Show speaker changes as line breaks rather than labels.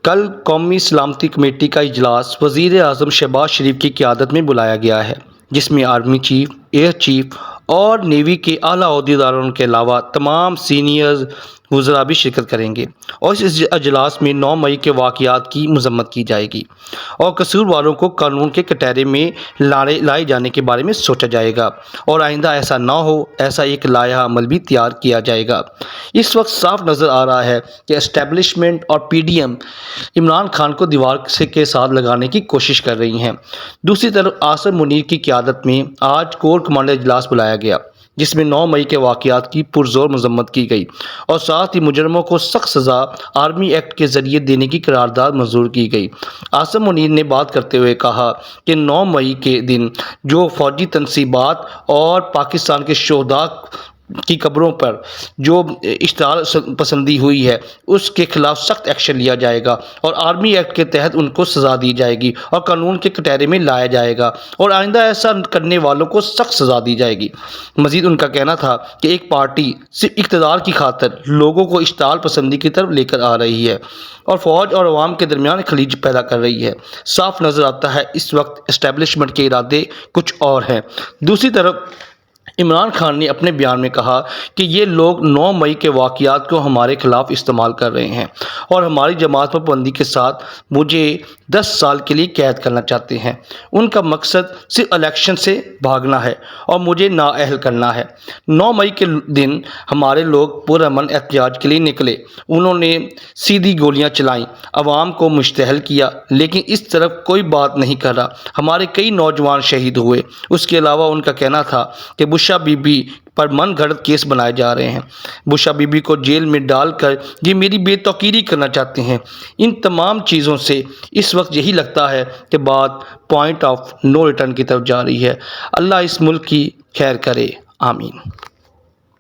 کل قومی سلامتی کمیٹی کا اجلاس وزیر اعظم شہباز شریف کی قیادت میں بلایا گیا ہے، جس میں آرمی چیف، ایئر چیف اور نیوی کے اعلیٰ عہدیداروں کے علاوہ تمام سینئر وزراء بھی شرکت کریں گے، اور اس اجلاس میں 9 مئی کے واقعات کی مذمت کی جائے گی اور قصورواروں کو قانون کے کٹہرے میں لائے جانے کے بارے میں سوچا جائے گا، اور آئندہ ایسا نہ ہو ایسا ایک لائحہ عمل بھی تیار کیا جائے گا۔ اس وقت صاف نظر آ رہا ہے کہ اسٹیبلشمنٹ اور P D M Imran Khan کو دیوار کے ساتھ لگانے کی کوشش کر رہی ہیں۔ دوسری طرف عاصم منیر کی قیادت میں آج کور کمانڈر اجلاس بلایا گیا، جس میں 9 مئی کے واقعات کی پرزور مذمت کی گئی اور ساتھ ہی مجرموں کو سخت سزا آرمی ایکٹ کے ذریعے دینے کی قرارداد منظور کی گئی۔ عاصم منیر نے بات کرتے ہوئے کہا کہ 9 مئی کے دن جو فوجی تنصیبات اور پاکستان کے شہداء کی قبروں پر جو اشتعال پسندی ہوئی ہے اس کے خلاف سخت ایکشن لیا جائے گا، اور آرمی ایکٹ کے تحت ان کو سزا دی جائے گی اور قانون کے کٹہرے میں لایا جائے گا، اور آئندہ ایسا کرنے والوں کو سخت سزا دی جائے گی۔ مزید ان کا کہنا تھا کہ ایک پارٹی صرف اقتدار کی خاطر لوگوں کو اشتعال پسندی کی طرف لے کر آ رہی ہے اور فوج اور عوام کے درمیان خلیج پیدا کر رہی ہے۔ صاف نظر آتا ہے اس وقت اسٹیبلشمنٹ کے ارادے کچھ اور ہیں۔ دوسری طرف عمران خان نے اپنے بیان میں کہا کہ یہ لوگ 9 مئی کے واقعات کو ہمارے خلاف استعمال کر رہے ہیں اور ہماری جماعت پر پابندی کے ساتھ مجھے 10 سال کے لیے قید کرنا چاہتے ہیں۔ ان کا مقصد صرف الیکشن سے بھاگنا ہے اور مجھے نااہل کرنا ہے۔ 9 مئی کے دن ہمارے لوگ پرامن احتجاج کے لیے نکلے، انہوں نے سیدھی گولیاں چلائیں، عوام کو مشتعل کیا، لیکن اس طرف کوئی بات نہیں کر رہا۔ ہمارے کئی نوجوان شہید ہوئے۔ اس کے علاوہ ان کا کہنا تھا کہ بشا بی بی پر من گھڑت کیس بنائے جا رہے ہیں، بشا بی بی کو جیل میں ڈال کر یہ میری بے توقیری کرنا چاہتے ہیں۔ ان تمام چیزوں سے اس وقت یہی لگتا ہے کہ بات پوائنٹ آف نو ریٹرن کی طرف جا رہی ہے۔ اللہ اس ملک کی خیر کرے، آمین۔